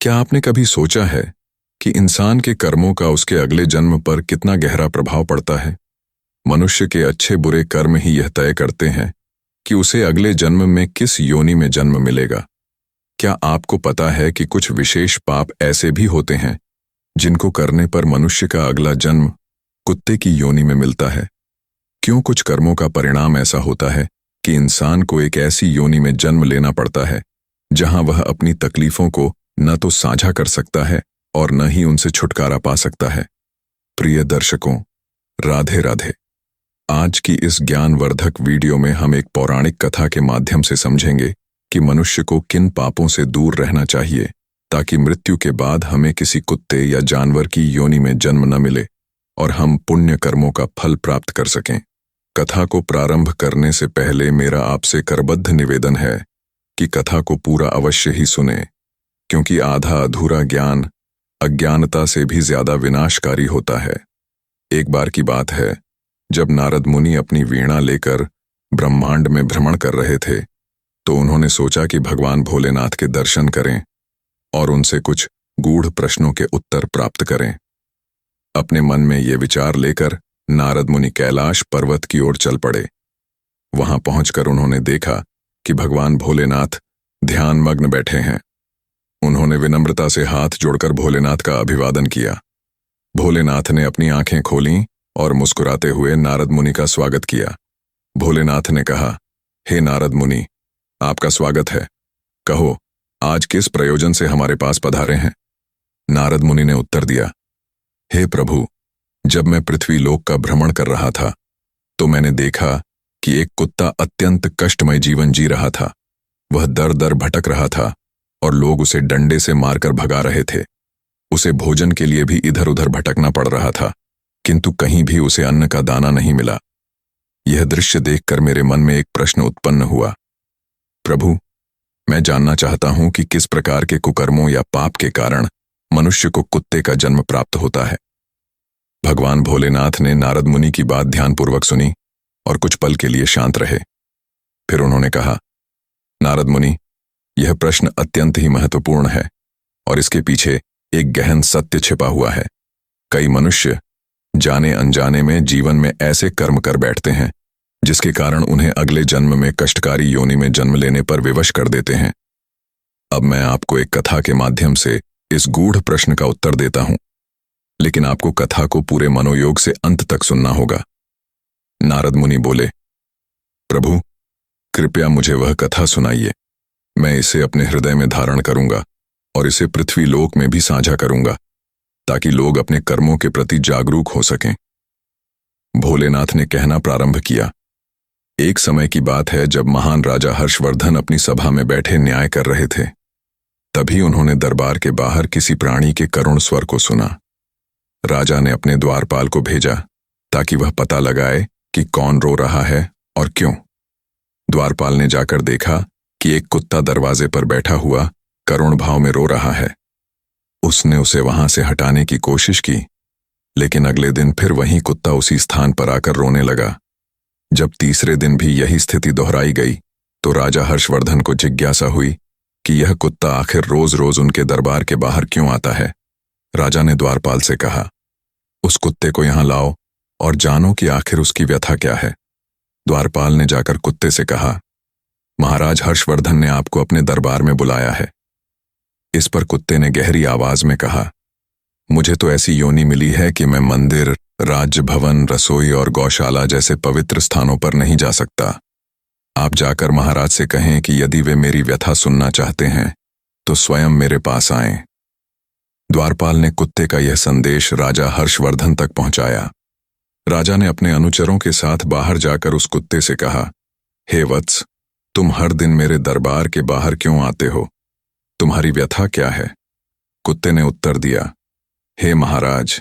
क्या आपने कभी सोचा है कि इंसान के कर्मों का उसके अगले जन्म पर कितना गहरा प्रभाव पड़ता है? मनुष्य के अच्छे बुरे कर्म ही यह तय करते हैं कि उसे अगले जन्म में किस योनि में जन्म मिलेगा। क्या आपको पता है कि कुछ विशेष पाप ऐसे भी होते हैं जिनको करने पर मनुष्य का अगला जन्म कुत्ते की योनि में मिलता है? क्यों कुछ कर्मों का परिणाम ऐसा होता है कि इंसान को एक ऐसी योनि में जन्म लेना पड़ता है जहां वह अपनी तकलीफों को न तो साझा कर सकता है और न ही उनसे छुटकारा पा सकता है? प्रिय दर्शकों, राधे राधे। आज की इस ज्ञानवर्धक वीडियो में हम एक पौराणिक कथा के माध्यम से समझेंगे कि मनुष्य को किन पापों से दूर रहना चाहिए ताकि मृत्यु के बाद हमें किसी कुत्ते या जानवर की योनि में जन्म न मिले और हम पुण्य कर्मों का फल प्राप्त कर सकें। कथा को प्रारंभ करने से पहले मेरा आपसे करबद्ध निवेदन है कि कथा को पूरा अवश्य ही सुनें, क्योंकि आधा अधूरा ज्ञान अज्ञानता से भी ज्यादा विनाशकारी होता है। एक बार की बात है, जब नारद मुनि अपनी वीणा लेकर ब्रह्मांड में भ्रमण कर रहे थे तो उन्होंने सोचा कि भगवान भोलेनाथ के दर्शन करें और उनसे कुछ गूढ़ प्रश्नों के उत्तर प्राप्त करें। अपने मन में ये विचार लेकर नारद मुनि कैलाश पर्वत की ओर चल पड़े। वहां पहुंचकर उन्होंने देखा कि भगवान भोलेनाथ ध्यान मग्न बैठे हैं। उन्होंने विनम्रता से हाथ जोड़कर भोलेनाथ का अभिवादन किया। भोलेनाथ ने अपनी आंखें खोलीं और मुस्कुराते हुए नारद मुनि का स्वागत किया। भोलेनाथ ने कहा, हे नारद मुनि, आपका स्वागत है। कहो, आज किस प्रयोजन से हमारे पास पधारे हैं? नारद मुनि ने उत्तर दिया, हे प्रभु, जब मैं पृथ्वी लोक का भ्रमण कर रहा था तो मैंने देखा कि एक कुत्ता अत्यंत कष्टमय जीवन जी रहा था। वह दर दर भटक रहा था और लोग उसे डंडे से मारकर भगा रहे थे। उसे भोजन के लिए भी इधर उधर भटकना पड़ रहा था, किंतु कहीं भी उसे अन्न का दाना नहीं मिला। यह दृश्य देखकर मेरे मन में एक प्रश्न उत्पन्न हुआ। प्रभु, मैं जानना चाहता हूं कि किस प्रकार के कुकर्मों या पाप के कारण मनुष्य को कुत्ते का जन्म प्राप्त होता है। भगवान भोलेनाथ ने नारद मुनि की बात ध्यानपूर्वक सुनी और कुछ पल के लिए शांत रहे। फिर उन्होंने कहा, नारद मुनि, यह प्रश्न अत्यंत ही महत्वपूर्ण है और इसके पीछे एक गहन सत्य छिपा हुआ है। कई मनुष्य जाने अनजाने में जीवन में ऐसे कर्म कर बैठते हैं जिसके कारण उन्हें अगले जन्म में कष्टकारी योनि में जन्म लेने पर विवश कर देते हैं। अब मैं आपको एक कथा के माध्यम से इस गूढ़ प्रश्न का उत्तर देता हूं, लेकिन आपको कथा को पूरे मनोयोग से अंत तक सुनना होगा। नारद मुनि बोले, प्रभु, कृपया मुझे वह कथा सुनाइए। मैं इसे अपने हृदय में धारण करूंगा और इसे पृथ्वी लोक में भी साझा करूंगा ताकि लोग अपने कर्मों के प्रति जागरूक हो सकें। भोलेनाथ ने कहना प्रारंभ किया। एक समय की बात है जब महान राजा हर्षवर्धन अपनी सभा में बैठे न्याय कर रहे थे। तभी उन्होंने दरबार के बाहर किसी प्राणी के करुण स्वर को सुना। राजा ने अपने द्वारपाल को भेजा ताकि वह पता लगाए कि कौन रो रहा है और क्यों। द्वारपाल ने जाकर देखा कि एक कुत्ता दरवाजे पर बैठा हुआ करुण भाव में रो रहा है। उसने उसे वहां से हटाने की कोशिश की, लेकिन अगले दिन फिर वही कुत्ता उसी स्थान पर आकर रोने लगा। जब तीसरे दिन भी यही स्थिति दोहराई गई तो राजा हर्षवर्धन को जिज्ञासा हुई कि यह कुत्ता आखिर रोज रोज उनके दरबार के बाहर क्यों आता है। राजा ने द्वारपाल से कहा, उस कुत्ते को यहां लाओ और जानो कि आखिर उसकी व्यथा क्या है। द्वारपाल ने जाकर कुत्ते से कहा, महाराज हर्षवर्धन ने आपको अपने दरबार में बुलाया है। इस पर कुत्ते ने गहरी आवाज में कहा, मुझे तो ऐसी योनि मिली है कि मैं मंदिर, राज्य भवन, रसोई और गौशाला जैसे पवित्र स्थानों पर नहीं जा सकता। आप जाकर महाराज से कहें कि यदि वे मेरी व्यथा सुनना चाहते हैं तो स्वयं मेरे पास आएं। द्वारपाल ने कुत्ते का यह संदेश राजा हर्षवर्धन तक पहुंचाया। राजा ने अपने अनुचरों के साथ बाहर जाकर उस कुत्ते से कहा, हे वत्स, तुम हर दिन मेरे दरबार के बाहर क्यों आते हो? तुम्हारी व्यथा क्या है? कुत्ते ने उत्तर दिया, हे महाराज,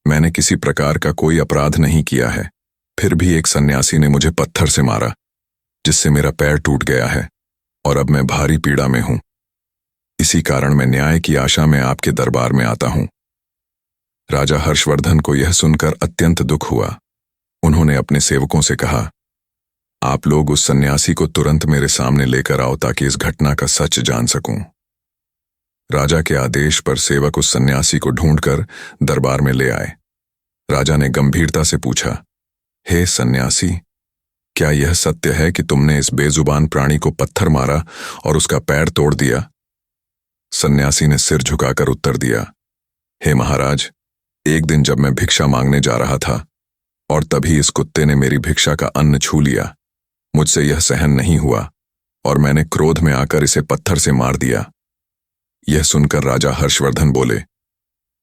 मैंने किसी प्रकार का कोई अपराध नहीं किया है, फिर भी एक सन्यासी ने मुझे पत्थर से मारा जिससे मेरा पैर टूट गया है और अब मैं भारी पीड़ा में हूं। इसी कारण मैं न्याय की आशा में आपके दरबार में आता हूं। राजा हर्षवर्धन को यह सुनकर अत्यंत दुख हुआ। उन्होंने अपने सेवकों से कहा, आप लोग उस सन्यासी को तुरंत मेरे सामने लेकर आओ ताकि इस घटना का सच जान सकूं। राजा के आदेश पर सेवक उस सन्यासी को ढूंढकर दरबार में ले आए। राजा ने गंभीरता से पूछा, हे सन्यासी, क्या यह सत्य है कि तुमने इस बेजुबान प्राणी को पत्थर मारा और उसका पैर तोड़ दिया? सन्यासी ने सिर झुकाकर उत्तर दिया, हे महाराज, एक दिन जब मैं भिक्षा मांगने जा रहा था और तभी इस कुत्ते ने मेरी भिक्षा का अन्न छू लिया। मुझसे यह सहन नहीं हुआ और मैंने क्रोध में आकर इसे पत्थर से मार दिया। यह सुनकर राजा हर्षवर्धन बोले,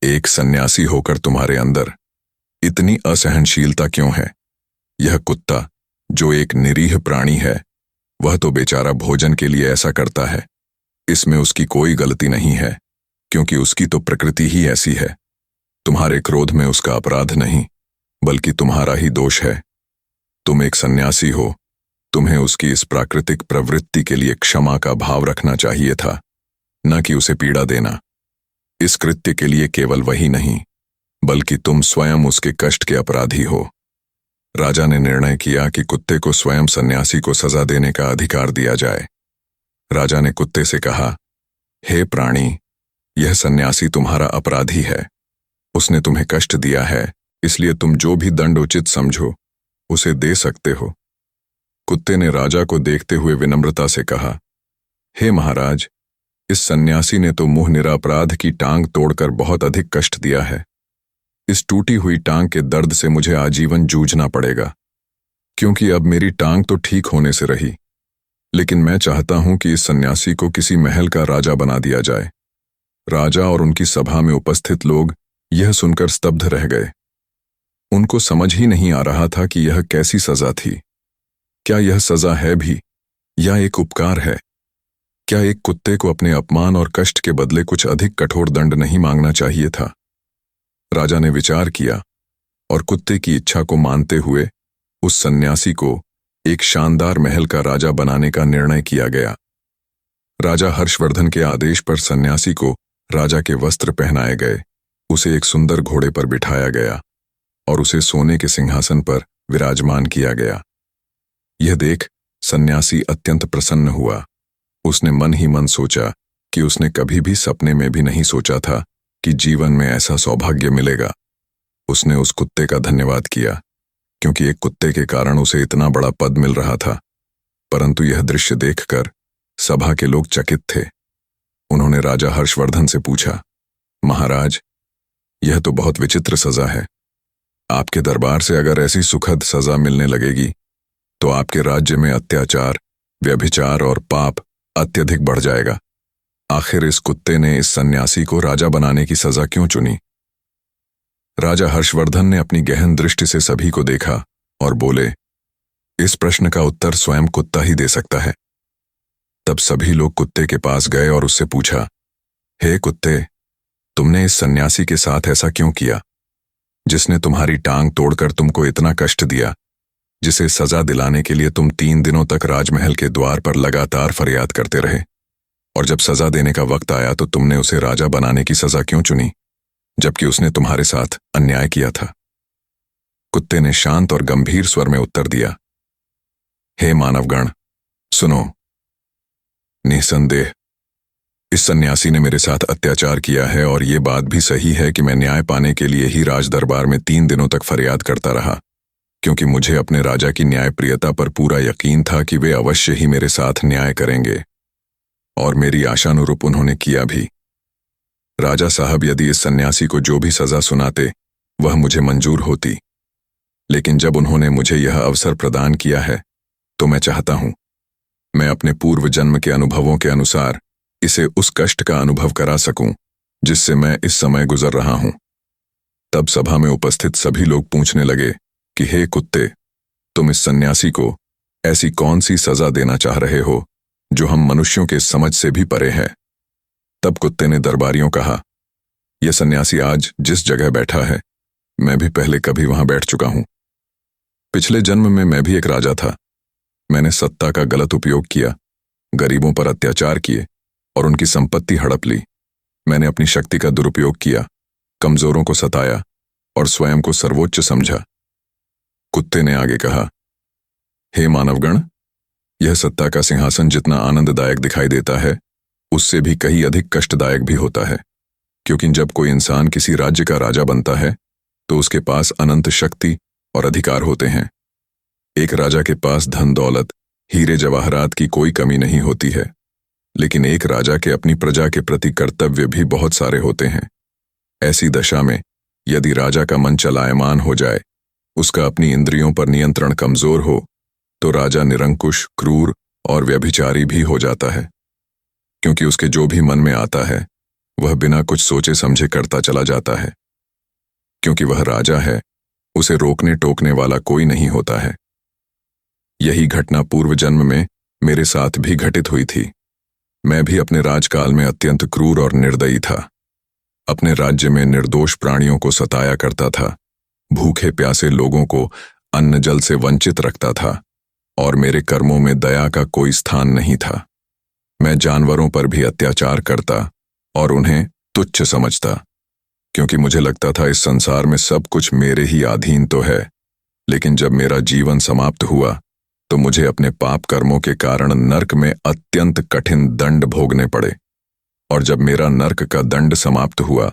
एक सन्यासी होकर तुम्हारे अंदर इतनी असहनशीलता क्यों है? यह कुत्ता, जो एक निरीह प्राणी है, वह तो बेचारा भोजन के लिए ऐसा करता है। इसमें उसकी कोई गलती नहीं है, क्योंकि उसकी तो प्रकृति ही ऐसी है। तुम्हारे क्रोध में उसका अपराध नहीं, बल्कि तुम्हारा ही दोष है। तुम एक सन्यासी हो, तुम्हें उसकी इस प्राकृतिक प्रवृत्ति के लिए क्षमा का भाव रखना चाहिए था, न कि उसे पीड़ा देना। इस कृत्य के लिए केवल वही नहीं, बल्कि तुम स्वयं उसके कष्ट के अपराधी हो। राजा ने निर्णय किया कि कुत्ते को स्वयं सन्यासी को सजा देने का अधिकार दिया जाए। राजा ने कुत्ते से कहा, हे प्राणी, यह सन्यासी तुम्हारा अपराधी है। उसने तुम्हें कष्ट दिया है, इसलिए तुम जो भी दंड उचित समझो उसे दे सकते हो। कुत्ते ने राजा को देखते हुए विनम्रता से कहा, हे महाराज, इस सन्यासी ने तो मुंह निरपराध की टांग तोड़कर बहुत अधिक कष्ट दिया है। इस टूटी हुई टांग के दर्द से मुझे आजीवन जूझना पड़ेगा, क्योंकि अब मेरी टांग तो ठीक होने से रही, लेकिन मैं चाहता हूं कि इस सन्यासी को किसी महल का राजा बना दिया जाए। राजा और उनकी सभा में उपस्थित लोग यह सुनकर स्तब्ध रह गए। उनको समझ ही नहीं आ रहा था कि यह कैसी सजा थी। क्या यह सजा है भी या एक उपकार है? क्या एक कुत्ते को अपने अपमान और कष्ट के बदले कुछ अधिक कठोर दंड नहीं मांगना चाहिए था? राजा ने विचार किया और कुत्ते की इच्छा को मानते हुए उस सन्यासी को एक शानदार महल का राजा बनाने का निर्णय किया गया। राजा हर्षवर्धन के आदेश पर सन्यासी को राजा के वस्त्र पहनाए गए, उसे एक सुंदर घोड़े पर बिठाया गया और उसे सोने के सिंहासन पर विराजमान किया गया। यह देख सन्यासी अत्यंत प्रसन्न हुआ। उसने मन ही मन सोचा कि उसने कभी भी सपने में भी नहीं सोचा था कि जीवन में ऐसा सौभाग्य मिलेगा। उसने उस कुत्ते का धन्यवाद किया, क्योंकि एक कुत्ते के कारण उसे इतना बड़ा पद मिल रहा था। परंतु यह दृश्य देखकर सभा के लोग चकित थे। उन्होंने राजा हर्षवर्धन से पूछा, महाराज, यह तो बहुत विचित्र सजा है। आपके दरबार से अगर ऐसी सुखद सजा मिलने लगेगी तो आपके राज्य में अत्याचार, व्यभिचार और पाप अत्यधिक बढ़ जाएगा। आखिर इस कुत्ते ने इस सन्यासी को राजा बनाने की सजा क्यों चुनी? राजा हर्षवर्धन ने अपनी गहन दृष्टि से सभी को देखा और बोले, इस प्रश्न का उत्तर स्वयं कुत्ता ही दे सकता है। तब सभी लोग कुत्ते के पास गए और उससे पूछा, हे कुत्ते, तुमने इस सन्यासी के साथ ऐसा क्यों किया, जिसने तुम्हारी टांग तोड़कर तुमको इतना कष्ट दिया, जिसे सजा दिलाने के लिए तुम 3 दिनों तक राजमहल के द्वार पर लगातार फरियाद करते रहे, और जब सजा देने का वक्त आया तो तुमने उसे राजा बनाने की सजा क्यों चुनी, जबकि उसने तुम्हारे साथ अन्याय किया था? कुत्ते ने शांत और गंभीर स्वर में उत्तर दिया, हे मानवगण, सुनो। निसंदेह इस सन्यासी ने मेरे साथ अत्याचार किया है, और ये बात भी सही है कि मैं न्याय पाने के लिए ही राज दरबार में 3 दिनों तक फरियाद करता रहा, क्योंकि मुझे अपने राजा की न्यायप्रियता पर पूरा यकीन था कि वे अवश्य ही मेरे साथ न्याय करेंगे, और मेरी आशानुरूप उन्होंने किया भी। राजा साहब यदि इस सन्यासी को जो भी सजा सुनाते वह मुझे मंजूर होती, लेकिन जब उन्होंने मुझे यह अवसर प्रदान किया है तो मैं चाहता हूं मैं अपने पूर्व जन्म के अनुभवों के अनुसार इसे उस कष्ट का अनुभव करा सकूं जिससे मैं इस समय गुजर रहा हूं। तब सभा में उपस्थित सभी लोग पूछने लगे कि हे कुत्ते, तुम इस सन्यासी को ऐसी कौन सी सजा देना चाह रहे हो जो हम मनुष्यों के समझ से भी परे है? तब कुत्ते ने दरबारियों कहा, यह सन्यासी आज जिस जगह बैठा है मैं भी पहले कभी वहां बैठ चुका हूं। पिछले जन्म में मैं भी एक राजा था। मैंने सत्ता का गलत उपयोग किया, गरीबों पर अत्याचार किए और उनकी संपत्ति हड़प ली। मैंने अपनी शक्ति का दुरुपयोग किया, कमजोरों को सताया और स्वयं को सर्वोच्च समझा। कुत्ते ने आगे कहा, हे मानवगण, यह सत्ता का सिंहासन जितना आनंददायक दिखाई देता है, उससे भी कहीं अधिक कष्टदायक भी होता है, क्योंकि जब कोई इंसान किसी राज्य का राजा बनता है तो उसके पास अनंत शक्ति और अधिकार होते हैं। एक राजा के पास धन दौलत, हीरे जवाहरात की कोई कमी नहीं होती है, लेकिन एक राजा के अपनी प्रजा के प्रति कर्तव्य भी बहुत सारे होते हैं। ऐसी दशा में यदि राजा का मन चलायमान हो जाए, उसका अपनी इंद्रियों पर नियंत्रण कमजोर हो, तो राजा निरंकुश, क्रूर और व्यभिचारी भी हो जाता है, क्योंकि उसके जो भी मन में आता है वह बिना कुछ सोचे समझे करता चला जाता है। क्योंकि वह राजा है, उसे रोकने टोकने वाला कोई नहीं होता है। यही घटना पूर्व जन्म में मेरे साथ भी घटित हुई थी। मैं भी अपने राजकाल में अत्यंत क्रूर और निर्दयी था। अपने राज्य में निर्दोष प्राणियों को सताया करता था, भूखे प्यासे लोगों को अन्न जल से वंचित रखता था, और मेरे कर्मों में दया का कोई स्थान नहीं था। मैं जानवरों पर भी अत्याचार करता और उन्हें तुच्छ समझता, क्योंकि मुझे लगता था इस संसार में सब कुछ मेरे ही अधीन तो है। लेकिन जब मेरा जीवन समाप्त हुआ तो मुझे अपने पाप कर्मों के कारण नरक में अत्यंत कठिन दंड भोगने पड़े, और जब मेरा नरक का दंड समाप्त हुआ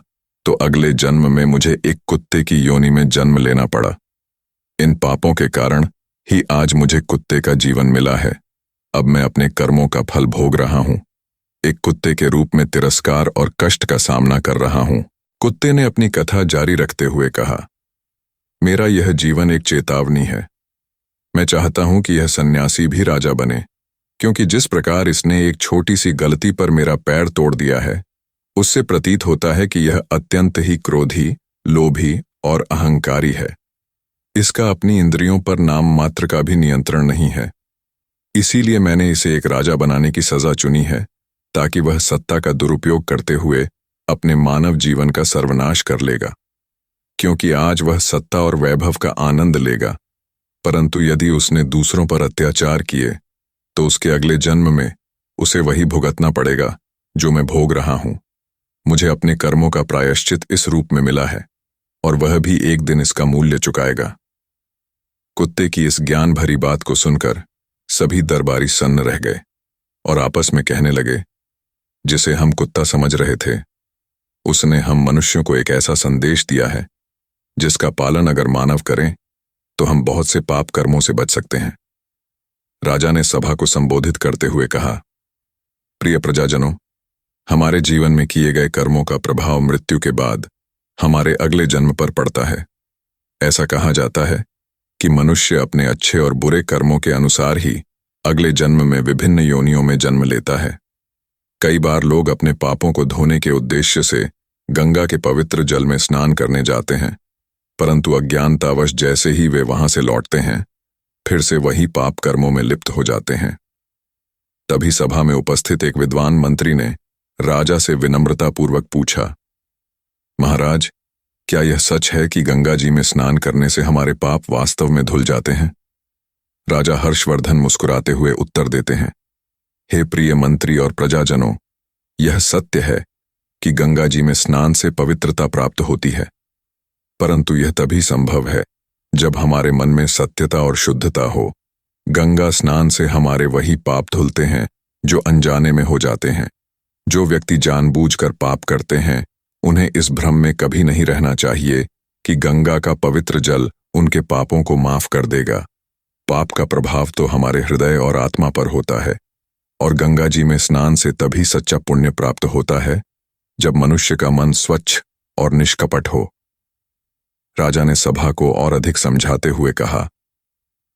तो अगले जन्म में मुझे एक कुत्ते की योनि में जन्म लेना पड़ा। इन पापों के कारण ही आज मुझे कुत्ते का जीवन मिला है। अब मैं अपने कर्मों का फल भोग रहा हूं। एक कुत्ते के रूप में तिरस्कार और कष्ट का सामना कर रहा हूं। कुत्ते ने अपनी कथा जारी रखते हुए कहा, मेरा यह जीवन एक चेतावनी है। मैं चाहता हूं कि यह सन्यासी भी राजा बने, क्योंकि जिस प्रकार इसने एक छोटी सी गलती पर मेरा पैर तोड़ दिया है, उससे प्रतीत होता है कि यह अत्यंत ही क्रोधी, लोभी और अहंकारी है। इसका अपनी इंद्रियों पर नाम मात्र का भी नियंत्रण नहीं है। इसीलिए मैंने इसे एक राजा बनाने की सजा चुनी है, ताकि वह सत्ता का दुरुपयोग करते हुए अपने मानव जीवन का सर्वनाश कर लेगा। क्योंकि आज वह सत्ता और वैभव का आनंद लेगा, परंतु यदि उसने दूसरों पर अत्याचार किए तो उसके अगले जन्म में उसे वही भुगतना पड़ेगा जो मैं भोग रहा हूं। मुझे अपने कर्मों का प्रायश्चित इस रूप में मिला है, और वह भी एक दिन इसका मूल्य चुकाएगा। कुत्ते की इस ज्ञान भरी बात को सुनकर सभी दरबारी सन्न रह गए और आपस में कहने लगे, जिसे हम कुत्ता समझ रहे थे, उसने हम मनुष्यों को एक ऐसा संदेश दिया है जिसका पालन अगर मानव करें तो हम बहुत से पाप कर्मों से बच सकते हैं। राजा ने सभा को संबोधित करते हुए कहा, प्रिय प्रजाजनों, हमारे जीवन में किए गए कर्मों का प्रभाव मृत्यु के बाद हमारे अगले जन्म पर पड़ता है। ऐसा कहा जाता है कि मनुष्य अपने अच्छे और बुरे कर्मों के अनुसार ही अगले जन्म में विभिन्न योनियों में जन्म लेता है। कई बार लोग अपने पापों को धोने के उद्देश्य से गंगा के पवित्र जल में स्नान करने जाते हैं, परंतु अज्ञानतावश जैसे ही वे वहां से लौटते हैं, फिर से वही पाप कर्मों में लिप्त हो जाते हैं। तभी सभा में उपस्थित एक विद्वान मंत्री ने राजा से विनम्रतापूर्वक पूछा, महाराज, क्या यह सच है कि गंगा जी में स्नान करने से हमारे पाप वास्तव में धुल जाते हैं? राजा हर्षवर्धन मुस्कुराते हुए उत्तर देते हैं, हे प्रिय मंत्री और प्रजाजनों, यह सत्य है कि गंगा जी में स्नान से पवित्रता प्राप्त होती है, परंतु यह तभी संभव है जब हमारे मन में सत्यता और शुद्धता हो। गंगा स्नान से हमारे वही पाप धुलते हैं जो अनजाने में हो जाते हैं। जो व्यक्ति जानबूझकर पाप करते हैं, उन्हें इस भ्रम में कभी नहीं रहना चाहिए कि गंगा का पवित्र जल उनके पापों को माफ कर देगा। पाप का प्रभाव तो हमारे हृदय और आत्मा पर होता है, और गंगा जी में स्नान से तभी सच्चा पुण्य प्राप्त होता है जब मनुष्य का मन स्वच्छ और निष्कपट हो। राजा ने सभा को और अधिक समझाते हुए कहा,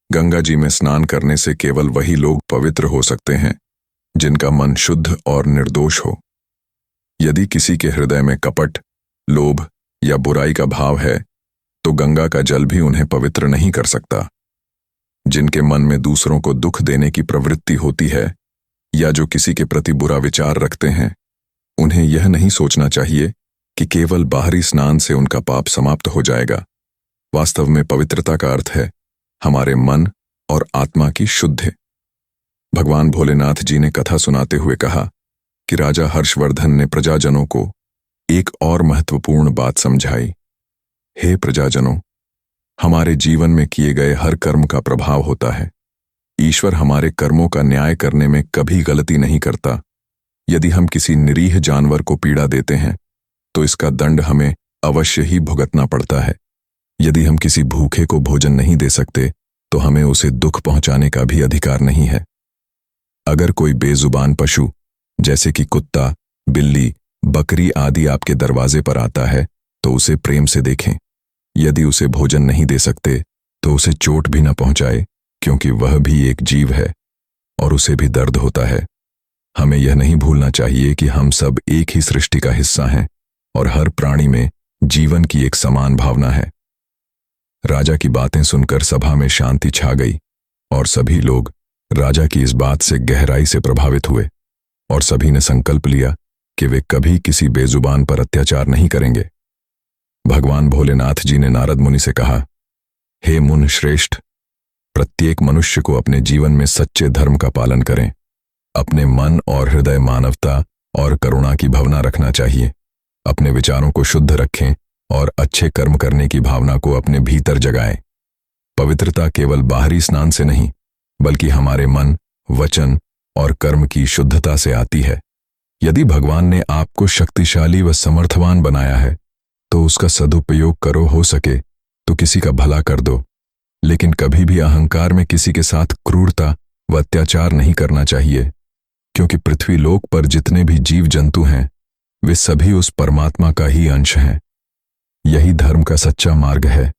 गंगा जी में स्नान करने से केवल वही लोग पवित्र हो सकते हैं जिनका मन शुद्ध और निर्दोष हो। यदि किसी के हृदय में कपट, लोभ या बुराई का भाव है तो गंगा का जल भी उन्हें पवित्र नहीं कर सकता। जिनके मन में दूसरों को दुख देने की प्रवृत्ति होती है या जो किसी के प्रति बुरा विचार रखते हैं, उन्हें यह नहीं सोचना चाहिए कि केवल बाहरी स्नान से उनका पाप समाप्त हो जाएगा। वास्तव में पवित्रता का अर्थ है हमारे मन और आत्मा की शुद्धि। भगवान भोलेनाथ जी ने कथा सुनाते हुए कहा कि राजा हर्षवर्धन ने प्रजाजनों को एक और महत्वपूर्ण बात समझाई। हे प्रजाजनों, हमारे जीवन में किए गए हर कर्म का प्रभाव होता है। ईश्वर हमारे कर्मों का न्याय करने में कभी गलती नहीं करता। यदि हम किसी निरीह जानवर को पीड़ा देते हैं तो इसका दंड हमें अवश्य ही भुगतना पड़ता है। यदि हम किसी भूखे को भोजन नहीं दे सकते तो हमें उसे दुख पहुंचाने का भी अधिकार नहीं है। अगर कोई बेजुबान पशु जैसे कि कुत्ता, बिल्ली, बकरी आदि आपके दरवाजे पर आता है तो उसे प्रेम से देखें। यदि उसे भोजन नहीं दे सकते तो उसे चोट भी न पहुंचाए, क्योंकि वह भी एक जीव है और उसे भी दर्द होता है। हमें यह नहीं भूलना चाहिए कि हम सब एक ही सृष्टि का हिस्सा हैं और हर प्राणी में जीवन की एक समान भावना है। राजा की बातें सुनकर सभा में शांति छा गई और सभी लोग राजा की इस बात से गहराई से प्रभावित हुए और सभी ने संकल्प लिया कि वे कभी किसी बेजुबान पर अत्याचार नहीं करेंगे। भगवान भोलेनाथ जी ने नारद मुनि से कहा, हे मुन श्रेष्ठ, प्रत्येक मनुष्य को अपने जीवन में सच्चे धर्म का पालन करें। अपने मन और हृदय मानवता और करुणा की भावना रखना चाहिए। अपने विचारों को शुद्ध रखें और अच्छे कर्म करने की भावना को अपने भीतर जगाएं। पवित्रता केवल बाहरी स्नान से नहीं, बल्कि हमारे मन, वचन और कर्म की शुद्धता से आती है। यदि भगवान ने आपको शक्तिशाली व समर्थवान बनाया है तो उसका सदुपयोग करो। हो सके तो किसी का भला कर दो, लेकिन कभी भी अहंकार में किसी के साथ क्रूरता व अत्याचार नहीं करना चाहिए, क्योंकि पृथ्वी लोक पर जितने भी जीव जंतु हैं वे सभी उस परमात्मा का ही अंश हैं। यही धर्म का सच्चा मार्ग है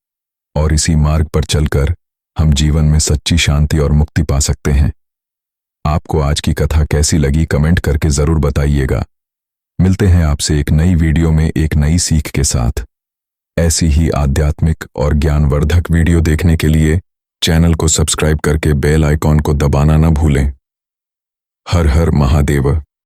और इसी मार्ग पर चलकर हम जीवन में सच्ची शांति और मुक्ति पा सकते हैं। आपको आज की कथा कैसी लगी कमेंट करके जरूर बताइएगा। मिलते हैं आपसे एक नई वीडियो में एक नई सीख के साथ। ऐसी ही आध्यात्मिक और ज्ञानवर्धक वीडियो देखने के लिए चैनल को सब्सक्राइब करके बेल आइकॉन को दबाना न भूलें। हर हर महादेव।